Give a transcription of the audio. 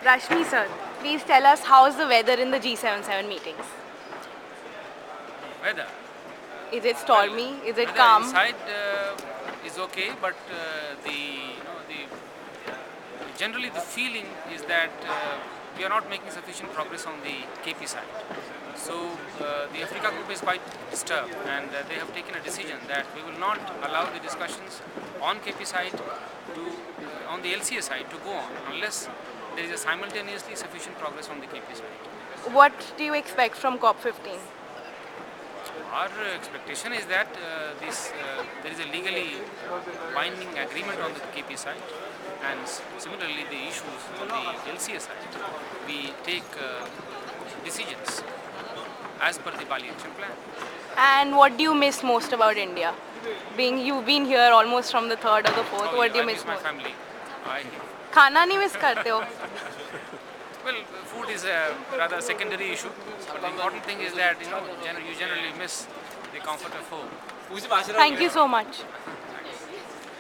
Rashmi sir, please tell us how's the weather in the G77 meetings? Weather. Is it Well, stormy? Is it weather calm? inside is okay, but the generally the feeling is that we are not making sufficient progress on the KP side. So the Africa group is quite disturbed, and they have taken a decision that we will not allow the discussions on KP side to on the LCA side to go on unless there is a simultaneously sufficient progress on the KP side. What do you expect from COP15? Our expectation is that there is a legally binding agreement on the KP side, and similarly the issues on the LCA side, we take decisions as per the Bali action plan. And what do you miss most about India? You've been here almost from the third or the fourth. Oh, What do you I miss miss my most? family. I खाना नहीं miss करते हो? well, food is a rather secondary issue, but the important thing is that you generally miss the comfort of home. Thank you so much.